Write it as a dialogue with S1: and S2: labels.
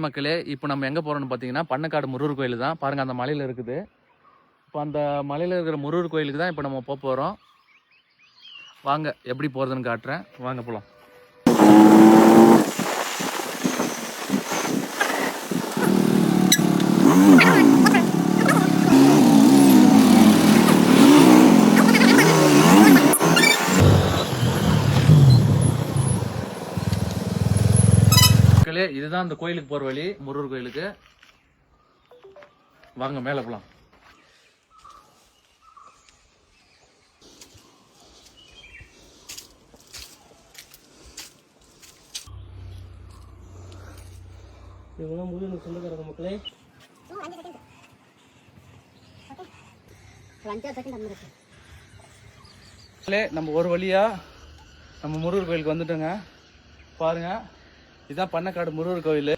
S1: மக்களே, இப்போ நம்ம எங்கே போகிறோம்னு பார்த்தீங்கன்னா பண்ணக்காடு முருகர் கோயில் தான். பாருங்கள், அந்த மலையில் இருக்குது. இப்போ அந்த மலையில் இருக்கிற முருகர் கோயிலுக்கு தான் இப்போ நம்ம போகிறோம். வாங்க எப்படி போகிறதுன்னு காட்டுறேன். வாங்க போகலாம். இதுதான் அந்த கோயிலுக்கு போற வழி, முருகர் கோயிலுக்கு. வாங்க மேல போலாம்.
S2: இவங்களாம் முருகனுக்கு சொந்தக்காரங்க மக்களே.
S1: நம்ம ஒரு வழியா நம்ம முருகர் கோயிலுக்கு வந்துட்டோங்க. பாருங்க, இதுதான் பண்ணக்காடு முருகர் கோயில்.